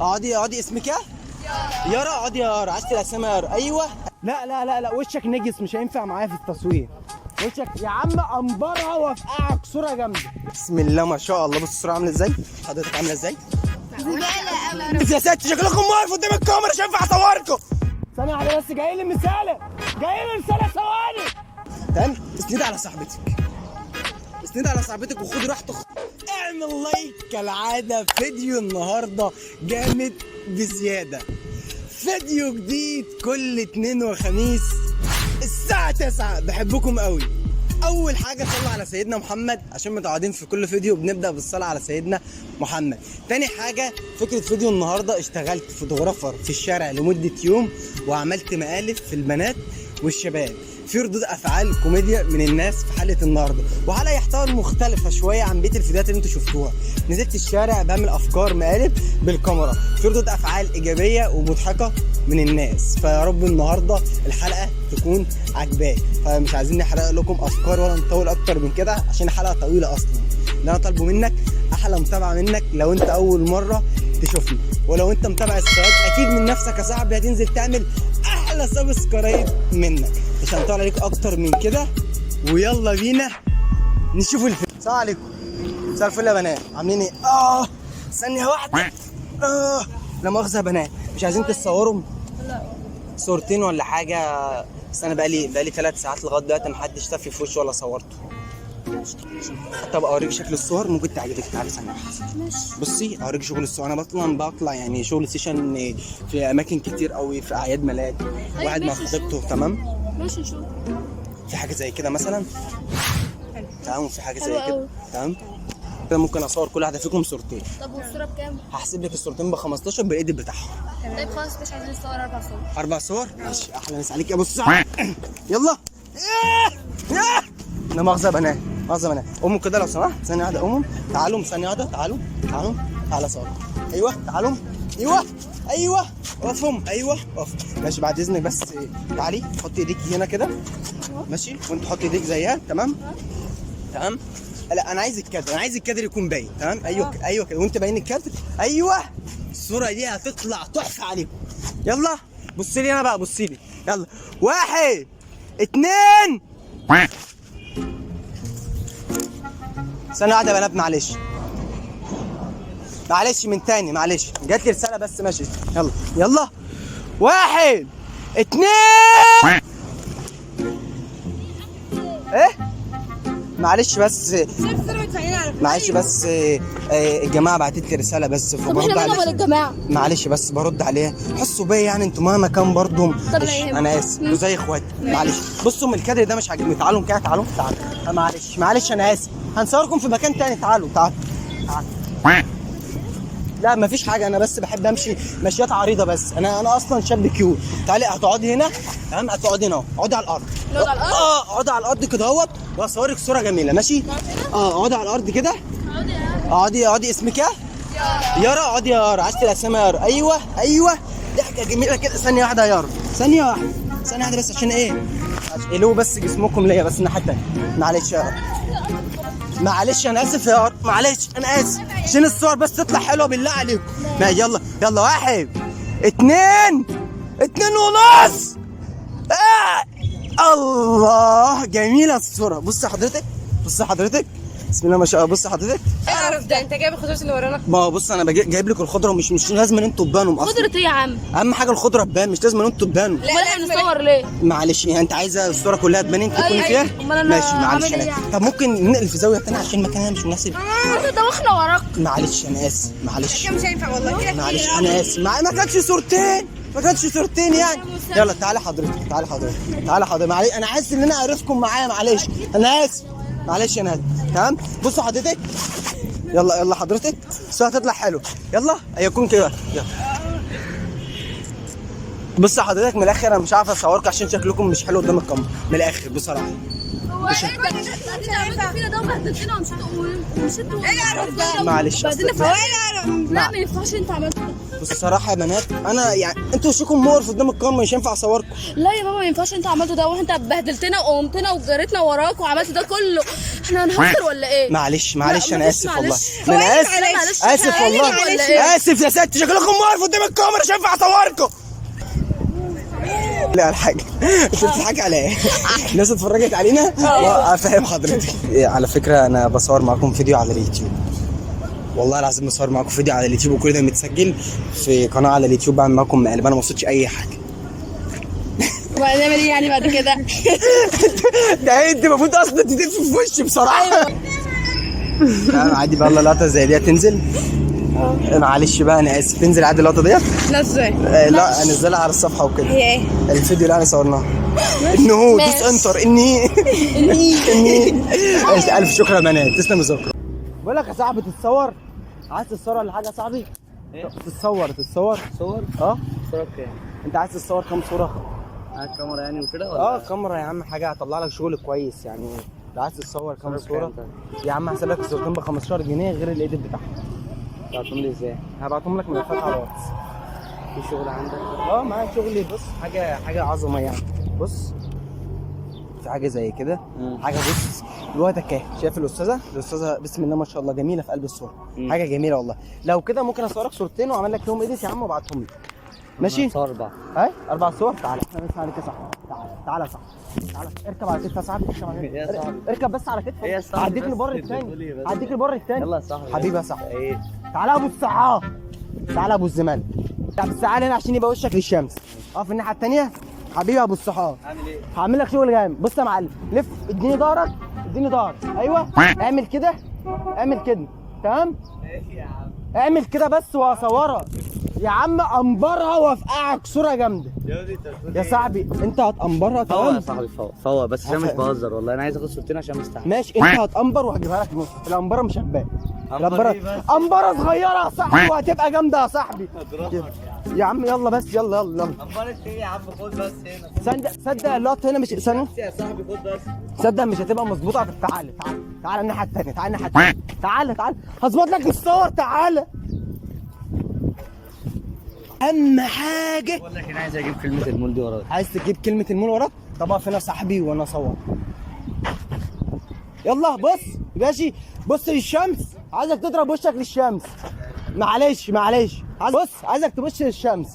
اقعدي اسمك ايه؟ يارا. اقعدي يا يارا. عايز الاسامي يا يارا. ايوه. لا وشك نجس مش هينفع معايا في التصوير. وشك يا عم انبرها وافقعك صوره جامده. بسم الله ما شاء الله. بص الصوره عامله ازاي؟ حضرتك عامله ازاي؟ زباله قوي يا ست. شكلكم واقف قدام الكاميرا مش هينفع اصوركم. ثانيه واحده بس. جاي لي رساله ثواني. تمام. اسندي على صاحبتك وخدي راحتك. اعمل لايك كالعاده. فيديو النهارده جامد بزياده. فيديو جديد كل اثنين وخميس الساعه 9. بحبكم قوي. اول حاجه صلوا على سيدنا محمد عشان متعودين في كل فيديو بنبدا بالصلاه على سيدنا محمد. تاني حاجه فكره فيديو النهارده اشتغلت فوتوغرافر في الشارع لمده يوم وعملت مقالب في البنات والشباب. في ردود افعال كوميديا من الناس في حلقه النهارده وحلقه يحتوى مختلفه شويه عن بقيه الفيديوهات اللي انتوا شفتوها. نزلت الشارع بعمل افكار مقالب بالكاميرا. في ردود افعال ايجابيه ومضحكه من الناس. فيا رب النهارده الحلقه تكون عجباك. فمش عايزين نحرق لكم افكار ولا نطول اكتر من كده عشان الحلقه طويله اصلا. اللي انا طالبه منك احلى متابعه منك لو انت اول مره تشوفني، ولو انت متابع السؤال اكيد من نفسك يا صاحبي هتنزل تعمل احلى سبسكرايب منك. مش هنطول عليك اكتر من كده ويلا بينا نشوف الفيديو. السلام عليكم. مساء الفل يا بنات. عاملين ايه؟ ثانيه واحده. لا مؤاخذه يا بنات. مش عايزين تتصوروا صورتين ولا حاجه؟ بس انا بقالي 3 ساعات لغايه دلوقتي محدش تفي في وشي ولا صورته. طب اوريك شكل الصور ممكن تعجبك. تعالي ثانيه واحده. بصي اوريك شغل الصور. انا بطلع يعني شغل سيشن في اماكن كتير قوي، في اعياد ميلاد واحد مع خطيبته. تمام ماشي نشوف. في حاجه زي كده مثلا. تمام. في حاجه زي كده. تمام كده ممكن اصور كل واحده فيكم صورتين. طب والصوره بكام؟ هحسب لك الصورتين ب 15 بالايديت بتاعهم. طيب خلاص مش عايزين نصور 4 صور. 4 صور؟ ماشي. احلى مسا عليك يا ابو يلا. لا مؤاخذه يا بنات. قوموا كده لو سمحت. ثانيه واحده. قوموا. تعالوا ثانيه واحده. تعالى صور. ايوه تعالوا. ايوه اقفهم. ايوه اقف. ماشي بعد اذنك بس تعالي حطي ايديك هنا كده. ماشي وانت حطي ايديك زيها. تمام. لا انا عايز الكادر يكون باين. تمام. ايوه كده وانت باين الكادر. ايوه الصوره دي هتطلع تحفه عليكم. يلا بصي لي انا بقى. بصي لي. يلا 1 2. ثانيه واحده يا بنات. معلش من تاني. معلش جات لي رساله بس. ماشي يلا 1 2. ايه معلش بس الجماعه بعتت لي رساله بس فبرد عليها. معلش بس برد عليها. حسوا بيا يعني انتوا مهما كان برضه. انا اسف وزي اخواتي. معلش بصوا من الكادر ده مش عاجبني. تعالوا كده. تعالوا. معلش انا اسف. هنصوركم في مكان تاني. تعالوا. لا مفيش حاجه. انا بس بحب امشي مشيات عريضه بس. انا اصلا شاب كيوت. تعالي هتقعدي هنا. تمام. هتقعدي هنا. اقعدي على الارض. اقعدي على الارض كده اهوت واصورك صوره جميله. ماشي. اقعدي على الارض كده. اقعدي اسمك ايه؟ يارا. اقعدي يا يارا. عايز الاسامي يا يارا. ايوه ضحكه جميله كده. ثانيه واحده يا يارا. ثانيه واحده بس عشان ايه؟ قلوا بس جسمكم ليا بس الناحيه الثانيه. معلش يا يارا. معلش انا اسف يا يارا. معلش انا اسف عشان الصور بس تطلع حلوه بالله عليكم. ماشي يلا 1 2 ونص. الله جميله الصوره. بص حضرتك. بسم الله ما شاء الله. بص حضرتك. اعرف ده انت جايب الخضار اللي ورانا. ما هو بص انا جايب لك الخضره مش لازم ان انتوا تبانوا اصلا. خضره ايه يا عم؟ اهم حاجه الخضره تبان. مش لازم ان انتوا تبانوا. امال احنا بنصور ليه؟ معلش يعني انت عايزه الصوره كلها تبان انت تكوني فيها. ماشي معلش انا. طب ممكن ننقل في زاويه ثانيه عشان المكان هنا مش مناسب. انت دوخنا وراك. معلش انا اسف. معلش مش هينفع والله كده. معلش انا اسف. ما كانتش صورتين يعني. يلا تعالى حضرتك. معلش انا حاسس ان انا عارفكم معايا. معلش انا اسف. تمام. بصوا حضرتك. يلا حضرتك. الصوره هتطلع حلو. يلا هيكون كده. يلا بص حضرتك من الاخر. انا مش عارف اصوركم عشان شكلكم مش حلو قدام الكاميرا من الاخر بصراحه. هو ايه ده اللي عملتوا فينا ده وبهدلتنا ومشيتوا معلش بعدين لا ما ينفعش انت عملته ده. بس الصراحه يا بنات انا يعني انتوا وشكم مقرف قدام الكاميرا، مش هينفع اصوركم. لا يا بابا ما ينفعش انت عملته ده، وانت بهدلتنا وقمتنا وجريتنا وراك وعملت ده كله. احنا هنهزر ولا ايه؟ معلش لا، انا مفيش اسف والله. معلش. انا معلش. اسف والله. ولا ايه؟ اسف يا ست، شكلكم مقرف قدام الكاميرا، مش هينفع اصوركم. لا الحاجة انت بتضحكي على ايه؟ الناس اتفرجت علينا؟ افهم حضرتك. على فكرة انا بصور معاكم فيديو على اليوتيوب، والله العظيم بصور معاكم فيديو على اليوتيوب، وكل ده متسجل في قناة على اليوتيوب، بعمل معاكم مقلب، انا ما وصلتش اي حاجة. وهنعمل ايه يعني بعد كده؟ ده انت المفروض اصلا تدفي في وشي بصراحة. عادي بقى اللقطة زي دي تنزل. معلش بقى انا اسف، تنزل عادي اللقطة ديت؟ لا ازاي؟ لا انزلها على الصفحة وكده. هي ايه؟ الفيديو اللي احنا صورناه. انه دوس انتر اني الف شكرا يا بنات، تسلم الذكر. بقول لك يا صاحبي تتصور؟ عايز تتصور ولا حاجه يا صاحبي؟ ايه؟ تتصور صور؟ اه صورة كام؟ انت عايز تتصور كام صوره؟ معاك كاميرا يعني وكده ولا؟ كاميرا يا عم، حاجه هطلع لك شغل كويس يعني. لو عايز تتصور كام صورة صوره؟ بكام يا عم هحسب لك الصورتين ب 15 جنيه غير الايديت بتاعهم. بعتهم لي ازاي؟ هبعتهم لك ملفات على الواتس. في شغل عندك؟ معايا شغلي. بص حاجه عظمه يعني. بص في حاجه زي كده، حاجه بص الوقتك اهي، شايف الاستاذه بسم الله ما شاء الله جميله في قلب الصوره. حاجه جميله والله. لو كده ممكن اصورك صورتين واعمل لك لهم ايديت يا عم وابعتهم لك. ماشي؟ صور 4. اي 4 صور. تعالى احنا بس على كده صح. تعالى صح. تعالى اركب على كتفي يا صاحبي. اركب بس على كتفي. هديك البر الثاني. يلا يا صاحبي. حبيبي يا صاحبي. ايه؟ تعالى يا ابو الصحاب. تعالى يا ابو الزمان. طب تعالى هنا عشان يبقى وشك للشمس. اقف الناحيه الثانيه. حبيبي يا ابو الصحاب. عامل ايه؟ هعمل لك شغل جامد. بص يا معلم، لف اديني ظهرك. ايوه اعمل كده. تمام؟ ماشي يا عم. اعمل كده بس وهصورك يا عم. انبرها وافقعك صوره جامده يا صاحبي. انت هتنبرها فوق يا تمام؟ صاحبي فوق بس عشان مش بهزر والله، انا عايز اخد صورتين عشان مستحمل. ماشي انت هتنبر وهجيبها لك نص. الانبره مش هتبان. أنبر إيه بس؟ انبره صغيره يا صاحبي وهتبقى جامده يا صاحبي. يا عم يلا بس يلا. انبرت ايه يا عم؟ خد بس هنا. صدق اللقطه هنا مش ثانيه. يا صاحبي خد بس. صدق مش هتبقى مظبوطه. تعالى الناحيه الثانيه. تعالى هظبط لك الصور. تعالى. اهم حاجه بقول لك انا عايز اجيب كلمة المول دي وراك. عايز تجيب كلمه المول وراك. طب اقف هنا يا صاحبي وانا اصور. يلا بص ماشي. بص للشمس. عايزك تضرب وشك للشمس. معلش بص عايزك تبص للشمس.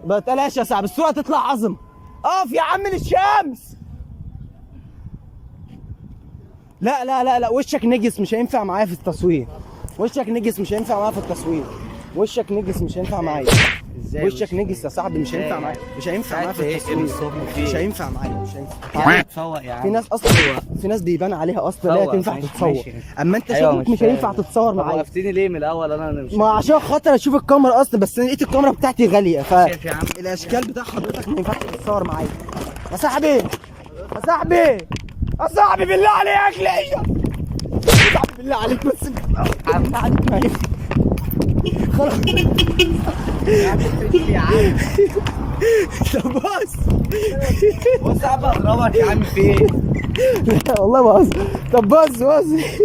ما تقلقش يا صاحبي، الصوره هتطلع عظمه. اقف يا عم للشمس. لا وشك نجس مش هينفع معايا في التصوير. وشك نجس مش هينفع معايا ازاي؟ وشك نجس يا صاحبي، مش هينفع معايا في التصوير. مش هينفع معايا. تعالى تفوق يا عم. في ناس اصلا في ناس بيبان عليها اصلا لا تنفع ماشي، تتصور. ماشي. اما انت أيوة شكلك مش هينفع تتصور طب معايا. وقفتني ليه من الاول؟ انا مش ما عشان خاطر اشوف الكاميرا اصلا، بس انا لقيت الكاميرا بتاعتي غاليه شايف يا عم؟ فالاشكال بتاع حضرتك ما ينفعش تتصور معايا. يا صاحبي بالله عليك ليا. يا صاحبي بالله عليك بس عليك خلاص يا عم. طب بص يا عم اضربك يا عم في ايه؟ لا والله ما قصدي. طب بص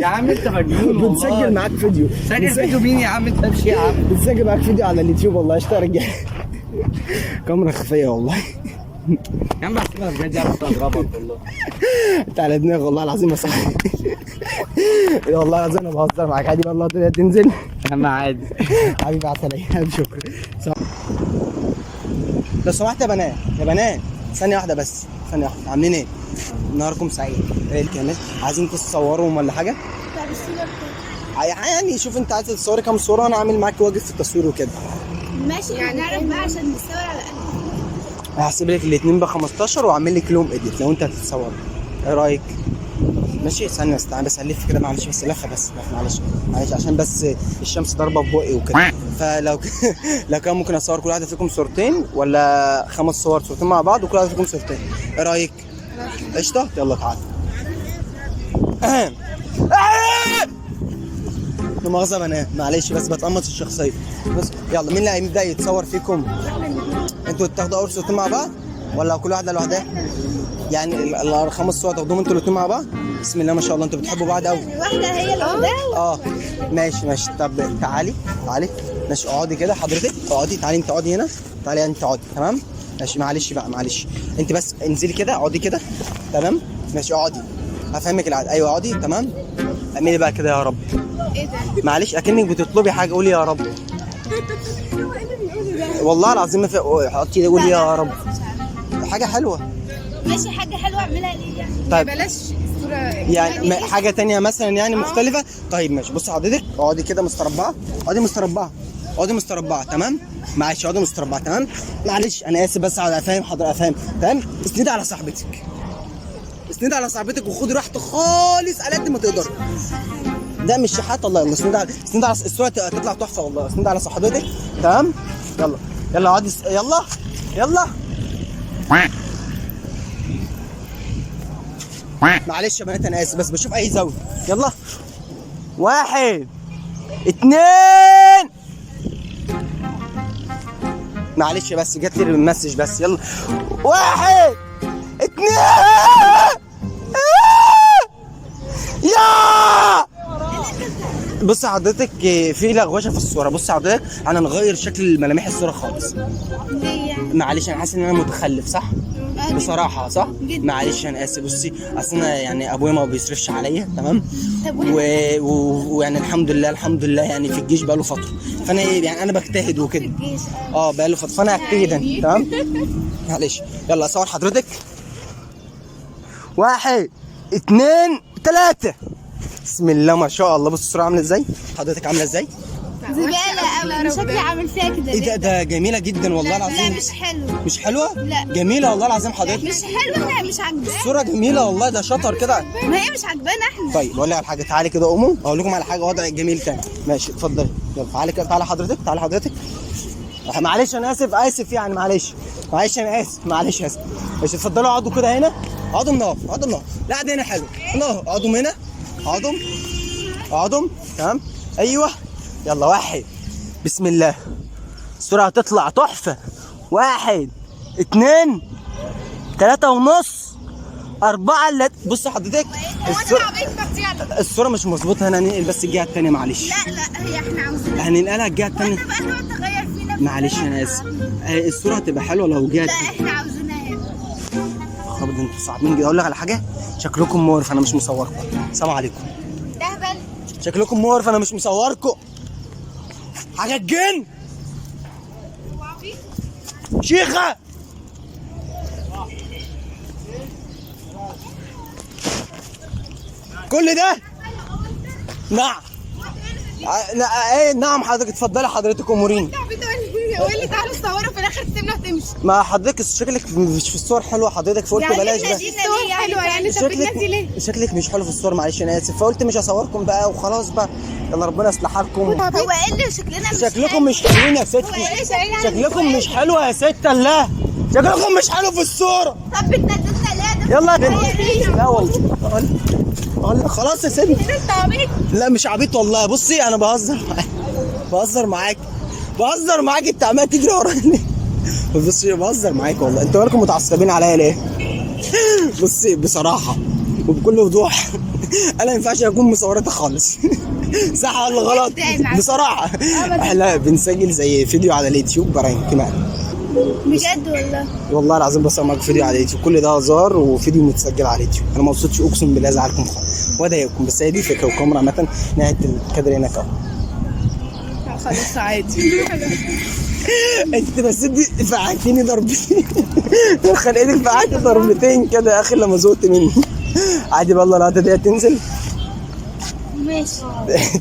يا عم انت مجنون والله. بنسجل معاك فيديو. سجل فيديو مين يا عم؟ انت امشي يا عم. بنسجل معاك فيديو على اليوتيوب والله. اشتغل يا رجاله. كاميرا خفيه والله. يا عم بحسبها بجد يا عم اضربك والله. انت على دماغي والله العظيم يا صاحبي. والله العظيم انا بهزر معاك. عادي بقى اللقطه دي تنزل. يا عم عادي. حبيبي عسلية. شكرا. لو سمحت يا بنات ثانية واحدة بس. عاملين ايه؟ نهاركم سعيد. ايه الكلام؟ عايزين تتصوروا ولا حاجة؟ يعني شوف انت عايز تتصوري كام صورة وانا عامل معاك واجب في التصوير وكده. ماشي يعني نعرف بقى عشان نصور على قد. هحسب لك الاثنين ب 15 واعمل لك لهم اديت لو انت هتتصور. ايه رايك؟ ماشي استنى بس هلف كده. معلش بس لفه معلش عشان بس الشمس ضاربه ببقي وكده. فلو لو كان ممكن اصور كل واحده فيكم صورتين ولا 5 صورتين مع بعض وكل واحده فيكم صورتين. ايه رايك؟ قشطه. يلا تعالى. لا مؤاخذة بنات معلش بس بتقمص الشخصية. بس يلا مين اللي هيبدأ يتصور فيكم؟ انتوا تاخدوا أول صورتين مع بعض؟ ولا كل واحده لوحدها؟ يعني الخمس صور تاخدوهم انتوا الاثنين مع بعض؟ بسم الله ما شاء الله، انتوا بتحبوا بعض قوي. واحده هي لوحدها. ماشي. طب تعالي ماشي، اقعدي كده حضرتك، اقعدي. تعالي انت اقعدي هنا، تعالي انت اقعدي. تمام ماشي. معلش بقى، معلش انت بس انزلي كده، اقعدي كده. تمام ماشي، اقعدي هفهمك العادة. ايوه اقعدي. تمام اعملي بقى كده يا رب. ايه ده؟ معلش اكنك بتطلبي حاجه، قولي يا رب. والله العظيم ما في، حطي قولي يا رب. حاجه حلوه. ماشي حاجه حلوه اعملها ليه يعني؟ طيب بلاش الصوره يعني حاجه تانية مثلا يعني مختلفه. طيب ماشي، بصي حضرتك اقعدي كده مستربعه، اقعدي مستربعه. تمام معلش، اقعدي مستربعه. تمام معلش انا اسف، بس افهم حضرتك، افهم. تمام اسندي على صاحبتك، وخدي راحتك خالص على قد ما تقدر. ده مش شحات والله. اسندي على الصوره هتطلع تحفه والله. اسندي على صاحبتك. تمام يلا اقعدي. يلا معلش يا بنات انا اسف، بس بشوف اي زاويه. يلا 1 2. معلش بس جات لي المسج بس. يلا 1 2. يا بص حضرتك في لغوشه في الصوره. بص حضرتك انا نغير شكل ملامح الصوره خالص. ليه يعني؟ معلش انا حاسس ان انا متخلف صح؟ بصراحه صح؟ جدا. معلش انا اسف. بصي اصل انا يعني ابويا ما بيصرفش عليا. تمام ويعني الحمد لله يعني في الجيش بقاله فتره، فانا يعني انا بجتهد وكده. بقاله فتره فانا هجتهد انا. تمام معلش يلا اصور حضرتك. 1 2 3. بسم الله ما شاء الله. بص الصوره عامله ازاي، حضرتك عامله ازاي؟ زباله قوي. شكلي عامل فيها كده ايه ده جميله جدا والله العظيم. لا مش حلو. مش حلوه؟ لا جميله والله العظيم حضرتك. مش حلوه. لا مش عاجبانا. الصوره جميله والله، ده شطر كده. ما هي مش عاجبانا احنا. طيب اقول لك على حاجه، تعالي كده قوموا اقول لكم على حاجه وضع جميل تاني. ماشي اتفضلي. يلا تعالي كده، تعالي حضرتك. معلش انا اسف يعني معلش انا اسف. ماشي اتفضلوا اقعدوا كده هنا. اقعدوا منور. لا قاعد هنا حلو. اقعدوا هنا. اقعدوا. تمام ايوه. يلا 1 بسم الله. الصورة هتطلع تحفة. 1 2 3 ونص 4. بص حضرتك الصورة مش مظبوطة هنا. ننقل بس الجهة التانية معلش. لا هي احنا عاوزينها. هننقلها الجهة التانية. بقى تقعد تغير فينا. معلش انا اسف. الصورة هتبقى حلوة لو جهة. لا احنا عاوزينها هنا. خلاص انتوا صعبين جدا. اقول لك على حاجة، شكلكم مقرف انا مش مصوركم. السلام عليكم. تهبل. شكلكم مقرف انا مش مصوركم. حاجة الجن شيخة. كل ده نعم. ايه نعم حضرتك. اتفضلي حضرتك اموريني. بتقول لي تعالوا صوروا في الاخر تسيبنا وتمشي. ما حضرتك شكلك مش في الصور حلوه حضرتك، فقلت بلاش بقى. الصور حلوه يعني. انت بتنزلي ليه؟ شكلك مش حلو في الصور. معلش انا اسف، فقلت مش هصوركم بقى وخلاص بقى. يلا ربنا يصلح حالكم. هو ايه اللي شكلكم مش حلوين يا ستي. شكلكم مش حلو يا ست. الله شكلكم مش حلو في الصوره. طب بتنزلنا ليه؟ يلا لا والله خلاص يا ستي. انت عبيط. لا مش عبيط والله. بصي انا بهزر معاك. انت عمال تجري ورايا ليه؟ بصي بهزر معاك والله. انتوا مالكم متعصبين عليا ليه؟ بصي بصراحه وبكل وضوح انا ما ينفعش اكون مصورتها خالص. صح ولا غلط؟ بصراحه احنا بنسجل زي فيديو على اليوتيوب براين كمان. بجد والله العظيم بصور معاكم فيديو على اليوتيوب. كل ده هزار وفيديو متسجل على اليوتيوب. انا ما قصدتش اقسم بالله ازعلكم خالص واضايقكم، بس هي دي فكره. والكاميرا عامه نهايه الكادر هناك اهو. خلاص عادي. انت بس دي فعلتيني ضربتين. خلقتك فعلت ضربتين كده يا اخي لما زهقت مني. عادي والله القعده دي هتنزل. ماشي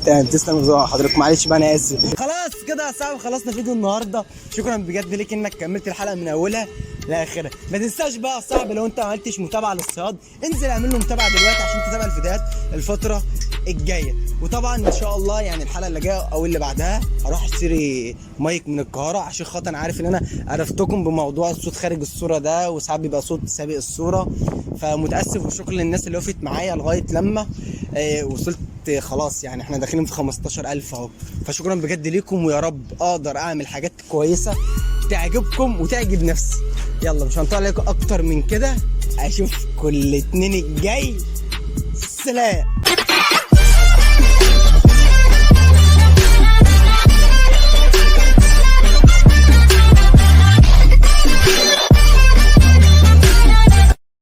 تمام تسلم حضرتك. معلش بقى انا اسف. خلاص كده يا صاحبي خلصنا فيديو النهارده. شكرا بجد ليك انك كملت الحلقه من اولها لاخرها. ما تنساش بقى يا صاحبي لو انت ما عملتش متابعه للصياد انزل اعمل له متابعه دلوقتي عشان تتابع الفيديوهات الفتره الجايه. وطبعا ان شاء الله يعني الحلقه اللي جايه او اللي بعدها هروح اشتري مايك من القاهره عشان خاطر انا عارف ان انا عرفتكم بموضوع الصوت خارج الصوره ده، وساعات بيبقى صوت سابق الصوره. فمتاسف وشكرا للناس اللي وقفت معايا لغايه لما وصلت خلاص. يعني احنا داخلين في 15,000 اهو. فشكرا بجد ليكم، ويا رب اقدر اعمل حاجات كويسه تعجبكم وتعجب نفسي. يلا مش هنطلع عليكم اكتر من كده، اشوفكم الاتنين الجاي. سلام.